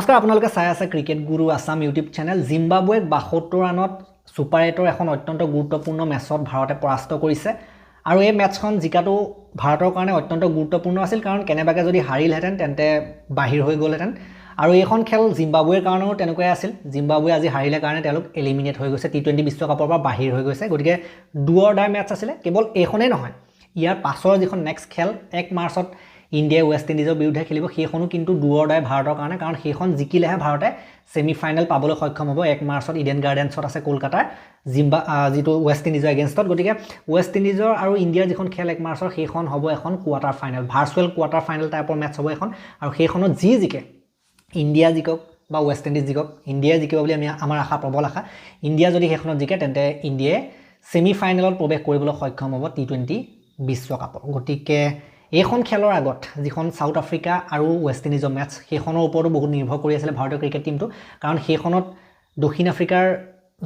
নমস্কাৰ আপোনালোকে চাই আছে ক্ৰিকেট গুৰু আসাম ইউটিউব চেনেল জিম্বাবুৱেক 72 ৰানত সুপাৰ 8ৰ এখন অত্যন্ত গুৰুত্বপূৰ্ণ মেচত ভাৰতে পৰাস্ত কৰিছে আৰু এই মেচখন জিকাটো ভাৰতৰ কাৰণে অত্যন্ত গুৰুত্বপূৰ্ণ আছিল কাৰণ কেনেবাকে যদি হাৰিলহেতেন তেন্তে বাহিৰ হৈ গ'লহেতেন আৰু এইখন খেল জিম্বাবুৱেৰ কাৰণেও তেনেকৈ আছিল জিম্বাবুৱে আজি হাৰিলে কাৰণে তেওঁলোক এলিমিনেট হৈ গৈছে টি20 বিশ্বকাপৰ পৰা বাহিৰ হৈ গৈছে গতিকে ডু অৰ ডাই মেচ আছিল কেৱল এইখনেই নহয় ইয়াৰ পাছৰ যিখন নেক্সট খেল 1 মাৰ্চত ইণ্ডিয়া ৱেষ্ট ইণ্ডিজৰ বিৰুদ্ধে খেলিব সেইখনো কিন্তু ডু অৰ ডাই ভাৰতৰ কাৰণে কাৰণ সেইখন জিকিলেহে ভাৰতে সেমিফাইনেল পাবলৈ সক্ষম হ'ব 1 মাৰ্চত ইডেন গাৰ্ডেন্সত আছে কলকাতাৰ যিটো ৱেষ্ট ইণ্ডিজৰ এগেইনষ্টত গতিকে ৱেষ্ট ইণ্ডিজৰ আৰু ইণ্ডিয়াৰ যিখন খেল 1 মাৰ্চৰ সেইখন হ'ব এখন quarter final virtual quarter final টাইপৰ মেচ হ'ব এখন আৰু সেইখনত যি জিকে ইণ্ডিয়া জিকক বা ৱেষ্ট ইণ্ডিজ জিকক ইণ্ডিয়াই জিকিব বুলি আমাৰ আশা প্ৰবল আশা ইণ্ডিয়া যদি সেইখনত জিকে তেন্তে ইণ্ডিয়াই সেমিফাইনেলত প্ৰৱেশ কৰিবলৈ সক্ষম হ'ব টি20 বিশ্বকাপৰ গতিকে এইখন খেলৰ আগত যিখন সাউথ আফ্ৰিকা আৰু ৱেষ্ট ইণ্ডিজৰ মেচ সেইখনৰ ওপৰতো বহুত নিৰ্ভৰ কৰি আছিল ভাৰতীয় ক্ৰিকেট টিমটো কাৰণ সেইখনত দক্ষিণ আফ্ৰিকাৰ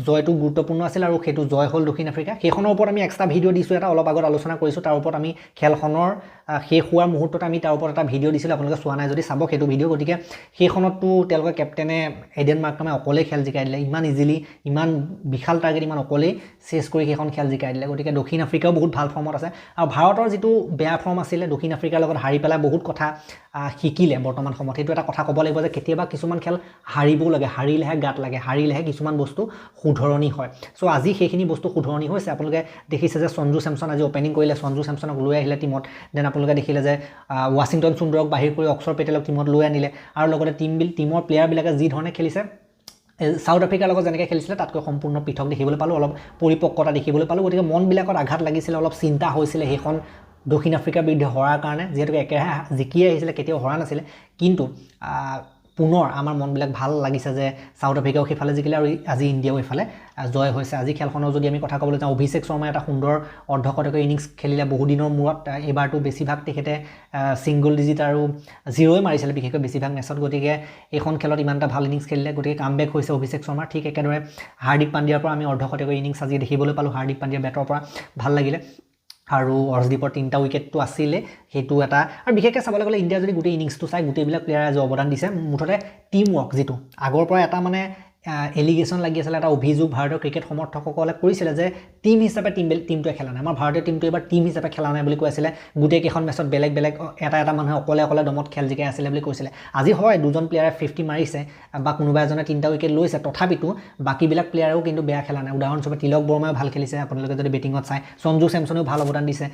জয়টো গুৰুত্বপূৰ্ণ আছিল আৰু সেইটো জয় হ'ল দক্ষিণ আফ্ৰিকা সেইখনৰ ওপৰত আমি এক্সট্ৰা ভিডিঅ' দিছোঁ এটা অলপ আগত আলোচনা কৰিছোঁ তাৰ ওপৰত আমি খেলখনৰ শেষ হোৱাৰ মুহূৰ্তত আমি তাৰ ওপৰত এটা ভিডিঅ' দিছিলোঁ আপোনালোকে চোৱা নাই যদি চাব সেইটো ভিডিঅ' গতিকে সেইখনততো তেওঁলোকৰ কেপ্টেনে এডেন মাৰ্কৰামে অকলেই খেল জিকাই দিলে ইমান ইজিলি ইমান বিশাল টাৰ্গেট ইমান অকলেই চেছ কৰি সেইখন খেল জিকাই দিলে গতিকে দক্ষিণ আফ্ৰিকাও বহুত ভাল ফৰ্মত আছে আৰু ভাৰতৰ যিটো বেয়া ফৰ্ম আছিলে দক্ষিণ আফ্ৰিকাৰ লগত হাৰি পেলাই বহুত কথা শিকিলে বৰ্তমান সময়ত সেইটো এটা কথা ক'ব লাগিব যে কেতিয়াবা কিছুমান খেল হাৰিবও লাগে হাৰিলেহে গাত লাগে হাৰিলেহে কিছুমান বস্তু শুধৰণি হয় সো আজি সেইখিনি বস্তু শুধৰণি হৈছে আপোনালোকে দেখিছে যে সঞ্জু চেমছন আজি ওপেনিং কৰিলে সঞ্জু চেমছনক লৈ আহিলে টিমত দেন আপোনালোকে দেখিলে যে ৱাশ্বিংটন সুন্দৰক বাহিৰ কৰি অক্ষৰ পেটেলক টিমত লৈ আনিলে আৰু লগতে টিমৰ প্লেয়াৰবিলাকে যি ধৰণে খেলিছে সাউথ আফ্ৰিকাৰ লগত যেনেকৈ খেলিছিলে তাতকৈ সম্পূৰ্ণ পৃথক দেখিবলৈ পালোঁ অলপ পৰিপক্কতা দেখিবলৈ পালোঁ গতিকে মনবিলাকত আঘাত লাগিছিলে অলপ চিন্তা হৈছিলে সেইখন দক্ষিণ আফ্ৰিকাৰ বিৰুদ্ধে হৰাৰ কাৰণে যিহেতুকে একেৰাহে জিকিয়ে আহিছিলে কেতিয়াও হৰা নাছিলে কিন্তু পুনৰ আমাৰ মনবিলাক ভাল লাগিছে যে সাউথ আফ্ৰিকাও সেইফালে জিকিলে আৰু আজি ইণ্ডিয়াও এইফালে জয় হৈছে আজি খেলখনৰ যদি আমি কথা ক'বলৈ যাওঁ অভিষেক শৰ্মাই এটা সুন্দৰ অৰ্ধশতকীয় ইনিংছ খেলিলে বহুদিনৰ মূৰত এইবাৰটো বেছিভাগ তেখেতে ছিংগল ডিজিট আৰু জিৰ'ই মাৰিছিলে বিশেষকৈ বেছিভাগ মেচত গতিকে এইখন খেলত ইমান এটা ভাল ইনিংছ খেলিলে গতিকে কামবেক হৈছে অভিষেক শৰ্মাৰ ঠিক একেদৰে হাৰ্দিক পাণ্ডিয়াৰ পৰা আমি অৰ্ধশতকীয় ইনিংছ আজি দেখিবলৈ পালোঁ হাৰ্দিক পাণ্ডিয়াৰ বেটৰ পৰা ভাল লাগিলে আৰু অৰ্শদীপৰ 3টা উইকেটটো আছিলে সেইটো এটা আৰু বিশেষকৈ চাবলৈ গ'লে ইণ্ডিয়া যদি গোটেই ইনিংছটো চাই গোটেইবিলাক প্লেয়াৰে আজি অৱদান দিছে মুঠতে টিম ৱৰ্ক যিটো আগৰ পৰা এটা মানে এলিগেশ্যন লাগি আছিলে এটা অভিযোগ ভাৰতীয় ক্ৰিকেট সমৰ্থকসকলে কৰিছিলে যে টিম হিচাপে টিমটোৱে খেলা নাই আমাৰ ভাৰতীয় টিমটো এবাৰ টিম হিচাপে খেলা নাই বুলি কৈ আছিলে গোটেইকেইখন মেচত বেলেগ বেলেগ এটা মানুহে অকলে দমত খেল জিকাই আছিলে বুলি কৈছিলে আজি হয় দুজন প্লেয়াৰে 50 মাৰিছে বা কোনোবা এজনে 3টা উইকেট লৈছে তথাপিতো বাকীবিলাক প্লেয়াৰেও কিন্তু বেয়া খেলা নাই উদাহৰণস্বৰূপে তিলক বৰ্মাও ভাল খেলিছে আপোনালোকে যদি বেটিঙত চাই সঞ্জু চেমছনেও ভাল অৱদান দিছে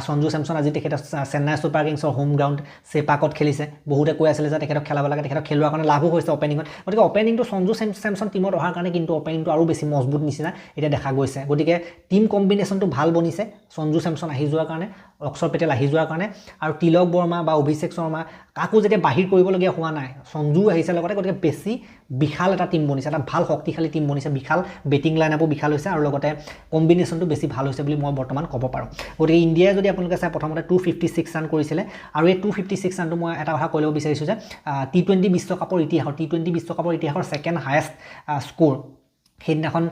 সঞ্জু চেমছন আজি তেখেতে চেন্নাই ছুপাৰ কিংছৰ হোম গ্ৰাউণ্ড চেপাকত খেলিছে বহুতে কৈ আছিলে যে তেখেতক খেলাব লাগে তেখেতক খেলোৱাৰ কাৰণে লাভো হৈছে অপেনিঙত গতিকে অপেনিংটো সঞ্জু চেমছন টিমত অহাৰ কাৰণে কিন্তু অপেনিংটো আৰু বেছি মজবুত নিচিনা এতিয়া দেখা গৈছে গতিকে টিম কম্বিনেশ্যনটো ভাল বনিছে সঞ্জু চেমছন আহি যোৱাৰ কাৰণে অক্ষৰ পেটেল আহি যোৱাৰ কাৰণে আৰু তিলক বৰ্মা বা অভিষেক শৰ্মা কাকো যেতিয়া বাহিৰ কৰিবলগীয়া হোৱা নাই সঞ্জু আহিছে লগতে গতিকে বেছি বিশাল এটা টিম বনিছে এটা ভাল শক্তিশালী টিম বনিছে বিশাল বেটিং লাইনআপো বিশাল হৈছে আৰু লগতে কম্বিনেশ্যনটো বেছি ভাল হৈছে বুলি মই বৰ্তমান ক'ব পাৰোঁ গতিকে ইণ্ডিয়াই যদি আপোনালোকে চাই প্ৰথমতে 256 ৰান কৰিছিলে আৰু এই 256 ৰানটো মই এটা কথা কৈ ল'ব বিচাৰিছোঁ যে টি20 বিশ্বকাপৰ ইতিহাসৰ ছেকেণ্ড হায়েষ্ট স্ক'ৰ সেইদিনাখন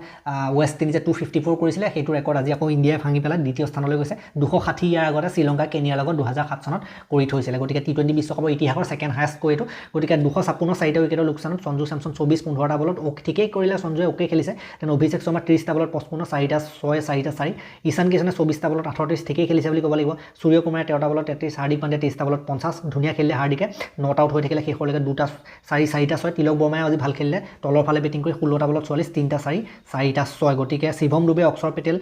ৱেষ্ট ইণ্ডিজে 254 কৰিছিলে সেইটো ৰেকৰ্ড আজি আকৌ ইণ্ডিয়াই ভাঙি পেলাই দ্বিতীয় স্থানলৈ গৈছে 260 ইয়াৰ আগতে শ্ৰীলংকা কেনিয়াৰ লগত 2007 চনত কৰি থৈছিলে গতিকে টি20 বিশ্বকাপৰ ইতিহাসৰ ছেকেণ্ড হায়েষ্ট স্ক'ৰ এইটো গতিকে 256 4টা উইকেটৰ লোকচানত সঞ্জু চেমছন 24-15টা বলত ঠিকেই কৰিলে সঞ্জুৱে অ'কে খেলিছে তেন অভিষেক শৰ্মা 30টা বলত 55 4টা 6 4টা 4 ঈশান কিষাণে 24টা বলত 38 ঠিকেই খেলিছে বুলি ক'ব লাগিব সূৰ্যকুমাৰে 13টা বলত 33 হাৰ্দিক পাণ্ডিয়া 23টা বলত 50 ধুনীয়া খেলিলে হাৰ্দিকে নট আউট হৈ থাকিলে শেষলৈকে 2টা 4টা 6 তিলক বৰ্মাই আজি ভাল খেলিলে তলৰ ফালে বেটিং কৰি 16টা বলত 44 3টা 4টা 6 গতিকে শিৱম দুবে অক্ষৰ পেটেল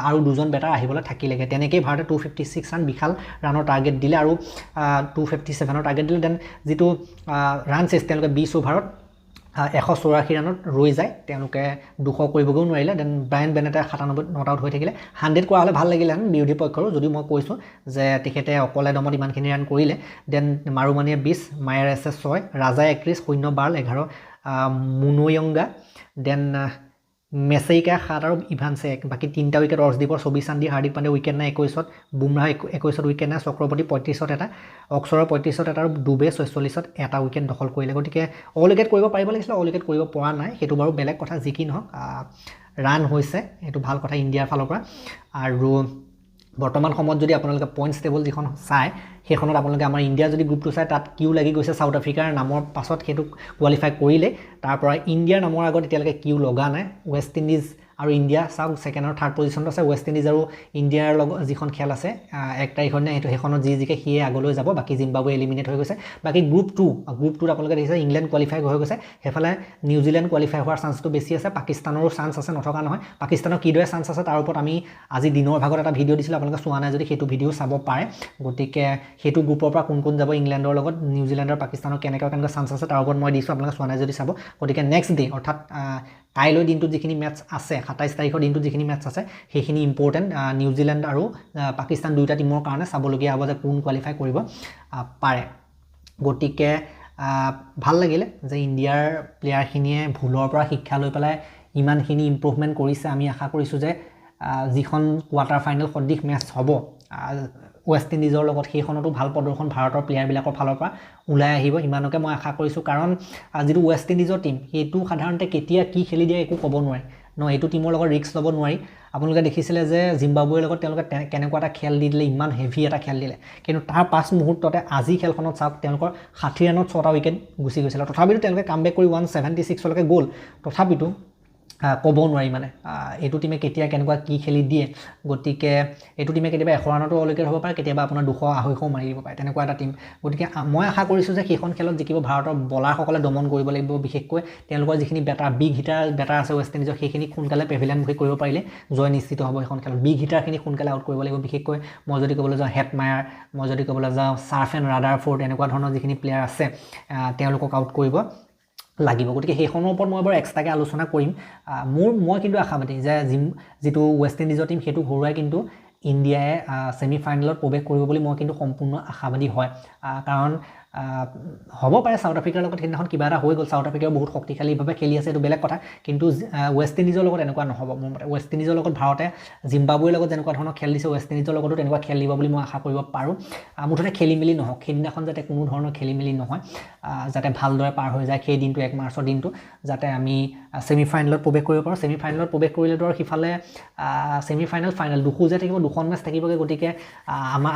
আৰু দুজন বেটাৰ আহিবলৈ থাকিলেগে তেনেকেই ভাৰতে 256 ৰান বিশাল ৰানৰ টাৰ্গেট দিলে আৰু 257ৰ টাৰ্গেট দিলে দেন যিটো ৰান চেছ তেওঁলোকে 20 অভাৰত 184 ৰানত ৰৈ যায় তেওঁলোকে 200 কৰিবগৈও নোৱাৰিলে দেন ব্ৰায়ান বেনেটে 97 নট আউট হৈ থাকিলে 100 কৰা হ'লে ভাল লাগিলেহেঁতেন বিৰোধী পক্ষৰো যদি মই কৈছোঁ যে তেখেতে অকলে দমত ইমানখিনি ৰান কৰিলে দেন মাৰুমানিয়ে 20 মায়াৰ এছে 6 ৰাজাই 31 শূন্য বাৰ্ল 11 মুনোয়ংগা দেন মেছেইকা 7 আৰু ইভানছে 1 বাকী 3টা উইকেট অৰ্শদীপৰ 24 ৰান দিয়ে হাৰ্দিক পাণ্ডিয়া উইকেট নাই 21ত বুমৰাহ 21ত উইকেট নাই চক্ৰৱৰ্তী 35ত এটা অক্ষৰৰ 35ত এটা আৰু ডুবে 46ত এটা উইকেট দখল কৰিলে গতিকে অল উইকেট কৰিব পাৰিব লাগিছিলে অল উইকেট কৰিব পৰা নাই সেইটো বাৰু বেলেগ কথা যি কি নহওক ৰান হৈছে এইটো ভাল কথা ইণ্ডিয়াৰ ফালৰ পৰা আৰু বৰ্তমান সময়ত যদি আপোনালোকে পইণ্টছ টেবল যিখন চায় সেইখনত আপোনালোকে আমাৰ ইণ্ডিয়া যদি গ্ৰুপটো চায় তাত কিউ লাগি গৈছে ছাউথ আফ্ৰিকাৰ নামৰ পাছত সেইটো কোৱালিফাই কৰিলে তাৰ পৰা ইণ্ডিয়াৰ নামৰ আগত এতিয়ালৈকে কিউ লগা নাই ৱেষ্ট ইণ্ডিজ আৰু ইণ্ডিয়া চাওক ছেকেণ্ড আৰু থাৰ্ড পজিশ্যনত আছে ৱেষ্ট ইণ্ডিজ আৰু ইণ্ডিয়াৰ লগত যিখন খেল আছে 1 তাৰিখৰ দিনা সেইখনত যি জিকে সিয়ে আগলৈ যাব বাকী জিম্বাবুৱে এলিমিনেট হৈ গৈছে বাকী গ্ৰুপটোত আপোনালোকে দেখিছে ইংলেণ্ড কোৱালিফাই হৈ গৈছে সেইফালে নিউজিলেণ্ড কোৱালিফাই হোৱাৰ চান্সটো বেছি আছে পাকিস্তানৰো চান্স আছে নথকা নহয় পাকিস্তানৰ কিদৰে চান্স আছে তাৰ ওপৰত আমি আজি দিনৰ ভাগত এটা ভিডিঅ' দিছিলোঁ আপোনালোকে চোৱা নাই যদি সেইটো ভিডিঅ' চাব পাৰে গতিকে সেইটো গ্ৰুপৰ পৰা কোন যাব ইংলেণ্ডৰ লগত নিউজিলেণ্ডৰ পাকিস্তানৰ কেনেকুৱা চান্স আছে তাৰ ওপৰত মই দিছোঁ আপোনালোকে চোৱা নাই যদি চাব গতিকে নেক্সট ডে অৰ্থাৎ কাইলৈ দিনটোত যিখিনি মেটচ আছে 27 তাৰিখৰ দিনটোত যিখিনি মেটচ আছে সেইখিনি ইম্পৰ্টেণ্ট নিউজিলেণ্ড আৰু পাকিস্তান দুয়োটা টিমৰ কাৰণে চাবলগীয়া হ'ব যে কোন কোৱালিফাই কৰিব পাৰে গতিকে ভাল লাগিলে যে ইণ্ডিয়াৰ প্লেয়াৰখিনিয়ে ভুলৰ পৰা শিক্ষা লৈ পেলাই ইমানখিনি ইম্প্ৰুভমেণ্ট কৰিছে আমি আশা কৰিছোঁ যে যিখন কোৱাৰ্টাৰ ফাইনেল সদৃশ মেটচ হ'ব ৱেষ্ট ইণ্ডিজৰ লগত সেইখনতো ভাল প্ৰদৰ্শন ভাৰতৰ প্লেয়াৰবিলাকৰ ফালৰ পৰা ওলাই আহিব ইমানকে মই আশা কৰিছোঁ কাৰণ যিটো ৱেষ্ট ইণ্ডিজৰ টিম সেইটো সাধাৰণতে কেতিয়া কি খেলি দিয়ে একো ক'ব নোৱাৰি এইটো টিমৰ লগত ৰিস্ক ল'ব নোৱাৰি আপোনালোকে দেখিছিলে যে জিম্বাবুৱেৰ লগত তেওঁলোকে কেনেকুৱা এটা খেল দি দিলে ইমান হেভি এটা খেল দিলে কিন্তু তাৰ পাছ মুহূৰ্ততে আজি খেলখনত চাওক তেওঁলোকৰ 60 ৰানত 6টা উইকেট গুচি গৈছিলে তথাপিতো তেওঁলোকে কামবেক কৰি 176লৈকে গ'ল তথাপিতো ক'ব নোৱাৰি মানে এইটো টিমে কেতিয়া কেনেকুৱা কি খেলি দিয়ে গতিকে এইটো টিমে কেতিয়াবা 100 ৰানতো অলৌকিক হ'ব পাৰে কেতিয়াবা আপোনাৰ 200 250 মাৰি দিব পাৰে তেনেকুৱা এটা টিম গতিকে মই আশা কৰিছোঁ যে সেইখন খেলত জিকিব ভাৰতৰ বলাৰসকলে দমন কৰিব লাগিব বিশেষকৈ তেওঁলোকৰ যিখিনি বিগ হিটাৰ আছে ৱেষ্ট ইণ্ডিজৰ সেইখিনি সোনকালে পেভিলিয়নমুখী কৰিব পাৰিলে জয় নিশ্চিত হ'ব এখন খেলত বিগ হিটাৰখিনি সোনকালে আউট কৰিব লাগিব বিশেষকৈ মই যদি ক'বলৈ যাওঁ হেটমায়াৰ মই যদি ক'বলৈ যাওঁ সাৰ্ফ এণ্ড ৰাডাৰফোৰ্ড এনেকুৱা ধৰণৰ যিখিনি প্লেয়াৰ আছে তেওঁলোকক আউট কৰিব লাগিব গতিকে সেইখনৰ ওপৰত মই বাৰু এক্সট্ৰাকৈ আলোচনা কৰিম মই কিন্তু আশাবাদী যে যিটো ৱেষ্ট ইণ্ডিজৰ টিম সেইটো ঘৰুৱাই কিন্তু ইণ্ডিয়াই ছেমি ফাইনেলত প্ৰৱেশ কৰিব বুলি মই কিন্তু সম্পূৰ্ণ আশাবাদী হয় কাৰণ হ'ব পাৰে সাউথ আফ্ৰিকাৰ লগত সেইদিনাখন কিবা এটা হৈ গ'ল সাউথ আফ্ৰিকাৰ বহুত শক্তিশালীভাৱে খেলি আছে এইটো বেলেগ কথা কিন্তু ৱেষ্ট ইণ্ডিজৰ লগত এনেকুৱা নহ'ব মোৰ মতে ৱেষ্ট ইণ্ডিজৰ লগত ভাৰতে জিম্বাবুৱেৰ লগত যেনেকুৱা ধৰণৰ খেল দিছে ৱেষ্ট ইণ্ডিজৰ লগতো তেনেকুৱা খেল দিব বুলি মই আশা কৰিব পাৰোঁ মুঠতে খেলি মেলি নহওক সেইদিনাখন যাতে কোনো ধৰণৰ খেলি মেলি নহয় যাতে ভালদৰে পাৰ হৈ যায় সেই দিনটো 1 মাৰ্চৰ দিনটো যাতে আমি ছেমি ফাইনেলত প্ৰৱেশ কৰিব পাৰোঁ ছেমি ফাইনেলত প্ৰৱেশ কৰিলেতো আৰু সিফালে ছেমি ফাইনেল দুখোজে থাকিব দুখন মেচ থাকিবগৈ গতিকে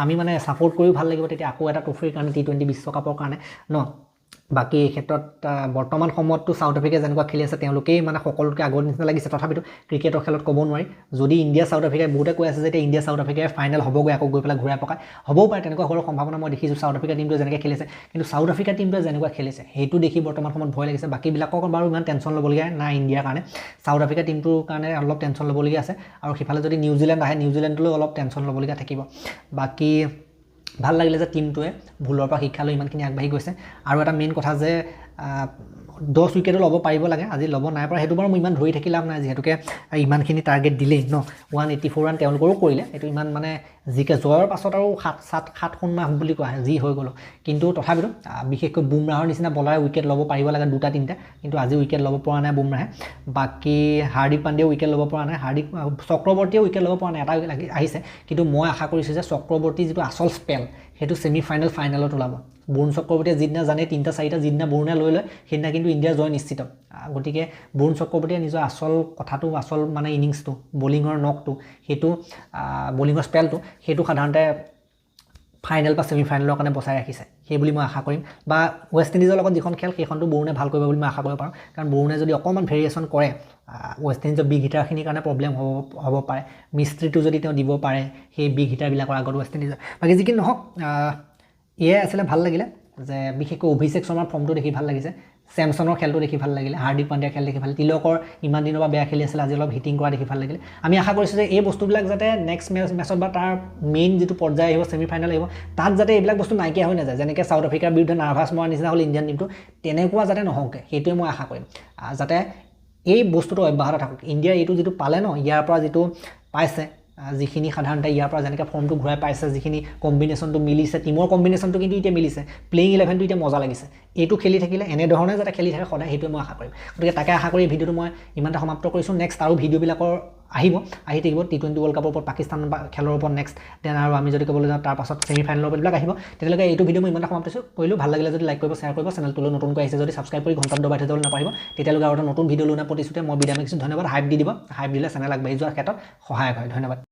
আমি মানে ছাপোৰ্ট কৰিও ভাল লাগিব তেতিয়া আকৌ এটা ট্ৰফিৰ কাৰণে T20 বিশ্বকাপৰ কাৰণে বাকী এই ক্ষেত্ৰত বৰ্তমান সময়ততো সাউথ আফ্ৰিকা যেনেকুৱা খেলি আছে তেওঁলোকেই মানে সকলোতকৈ আগৰ নিচিনা লাগিছে তথাপিতো ক্ৰিকেটৰ খেলত ক'ব নোৱাৰি যদি ইণ্ডিয়া সাউথ আফ্ৰিকাই বহুতে কৈ আছে যে এতিয়া ইণ্ডিয়া সাউথ আফ্ৰিকাই ফাইনেল হ'বগৈ আকৌ গৈ পেলাই ঘূৰাই পকাই হ'বও পাৰে তেনেকুৱা হোৱাৰ সম্ভাৱনা মই দেখিছোঁ সাউথ আফ্ৰিকা টিমটোৱে যেনেকৈ খেলিছে কিন্তু সাউথ আফ্ৰিকা টিমটোৱে যেনেকুৱা খেলিছে সেইটো দেখি বৰ্তমান সময়ত ভয় লাগিছে বাকীবিলাকক বাৰু ইমান টেনশ্যন ল'বলগীয়া নাই ইণ্ডিয়াৰ কাৰণে সাউথ আফ্ৰিকা টিমটোৰ কাৰণে অলপ টেনশ্যন ল'বলগীয়া আছে আৰু সিফালে যদি নিউজিলেণ্ড আহে নিউজিলেণ্ডলৈ অলপ টেনশ্যন ল'বলগীয়া থাকিব বাকী ভাল লাগিলে যে টিমটোৱে ভুলৰ পৰা শিক্ষা লৈ ইমানখিনি আগবাঢ়ি গৈছে আৰু এটা মেইন কথা যে 10 উইকেটো ল'ব পাৰিব লাগে আজি ল'ব নাই পৰা সেইটো বাৰু মই ইমান ধৰি থাকি লাভ নাই যিহেতুকে ইমানখিনি টাৰ্গেট দিলেই 184 ৰান তেওঁলোকৰো কৰিলে এইটো ইমান মানে জিকে জয়ৰ পাছত আৰু 7 মাহ বুলি কোৱা যি হৈ গ'ল কিন্তু তথাপিতো বিশেষকৈ বুমৰাহৰ নিচিনা বলাৰে উইকেট ল'ব পাৰিব লাগে 2-3টা কিন্তু আজি উইকেট ল'ব পৰা নাই বুমৰাহে বাকী হাৰ্দিক পাণ্ডিয়াও উইকেট ল'ব পৰা নাই চক্ৰৱৰ্তীয়ে উইকেট ল'ব পৰা নাই এটা আহিছে কিন্তু মই আশা কৰিছোঁ যে চক্ৰৱৰ্তী যিটো আচল স্পেল সেইটো ছেমি ফাইনেলত ওলাব বৰুণ চক্ৰৱৰ্তীয়ে যিদিনা জানে 3টা-4টা যিদিনা বৰুণে লৈ লয় সেইদিনা কিন্তু ইণ্ডিয়াৰ জয় নিশ্চিত গতিকে বৰুণ চক্ৰৱৰ্তীয়ে নিজৰ আচল মানে ইনিংছটো বলিঙৰ নকটো সেইটো বলিঙৰ স্পেলটো সেইটো সাধাৰণতে ফাইনেল বা ছেমি ফাইনেলৰ কাৰণে বচাই ৰাখিছে সেই বুলি মই আশা কৰিম বা ৱেষ্ট ইণ্ডিজৰ লগত যিখন খেল সেইখনটো বৰুণে ভাল কৰিব বুলি মই আশা কৰিব পাৰোঁ কাৰণ বৰুণে যদি অকণমান ভেৰিয়েশ্যন কৰে ৱেষ্ট ইণ্ডিজৰ বিগ হিটাৰখিনিৰ কাৰণে প্ৰব্লেম হ'ব পাৰে মিস্ত্ৰীটো যদি তেওঁ দিব পাৰে সেই বিগ হিটাৰবিলাকৰ আগত ৱেষ্ট ইণ্ডিজৰ বাকী যিখিনি নহওক এয়াই আছিলে ভাল লাগিলে যে বিশেষকৈ অভিষেক শৰ্মাৰ ফৰ্মটো দেখি ভাল লাগিছে চেমছনৰ খেলটো দেখি ভাল লাগিলে হাৰ্দিক পাণ্ডিয়াৰ খেল দেখি ভাল তিলকৰ ইমান দিনৰ পৰা বেয়া খেলি আছিলে আজি অলপ হিটিং কৰা দেখি ভাল লাগিলে আমি আশা কৰিছোঁ যে এই বস্তুবিলাক যাতে নেক্সট মেচত বা তাৰ মেইন যিটো পৰ্যায় আহিব ছেমি ফাইনেল আহিব তাত যাতে এইবিলাক বস্তু নাইকিয়া হৈ নাযায় যেনেকৈ সাউথ আফ্ৰিকাৰ বিৰুদ্ধে নাৰ্ভাছ মৰাৰ নিচিনা হ'ল ইণ্ডিয়ান টিমটো তেনেকুৱা যাতে নহওঁকৈ সেইটোৱে মই আশা কৰিম যাতে এই বস্তুটো অব্যাহত থাকক ইণ্ডিয়াৰ এইটো যিটো পালে ইয়াৰ পৰা যিটো পাইছে যিখিনি সাধাৰণতে ইয়াৰ পৰা যেনেকৈ ফৰ্মটো ঘূৰাই পাইছে যিখিনি কম্বিনেশ্যনটো মিলিছে টিমৰ কম্বিনেশ্যনটো কিন্তু এতিয়া মিলিছে প্লেইং 11টো এতিয়া মজা লাগিছে এইটো খেলি থাকিলে এনেধৰণে যাতে খেলি থাকে সদায় সেইটোৱে মই আশা কৰিম গতিকে তাকে আশা কৰি ভিডিঅ'টো মই ইমানটা সমাপ্ত কৰিছোঁ নেক্সট আৰু ভিডিঅ'বিলাকৰ আহি থাকিব T20 ৱৰ্ল্ড কাপৰ ওপৰত পাকিস্তান খেলৰ ওপৰত নেক্সট দেন আৰু আমি যদি ক'বলৈ যাওঁ তাৰ পাছত ছেমি ফাইনেলৰ ওপৰত এইবিলাক আহিব তেতিয়ালৈকে এইটো ভিডিঅ' মই ইমানটা সমাপ্ত কৰিলোঁ ভাল লাগিলে যদি লাইক কৰিব শ্বেয়াৰ কৰিব চেনেলটোলৈ নতুনকৈ আহিছে যদি ছাবস্ক্ৰাইব কৰি ঘণ্টাত দবাই থৈ যাবলৈ নাপাৰিব তেতিয়ালৈকে আৰু এটা নতুন ভিডিঅ' লৈ প্ৰতিশ্ৰুতে মই বিদায় মাগিছোঁ ধন্যবাদ হাইপ দি দিব হাইপ দিলে চেনেল আগবাঢ়ি যোৱাৰ ক্ষেত্ৰত সহায়ক হয় ধন্যবাদ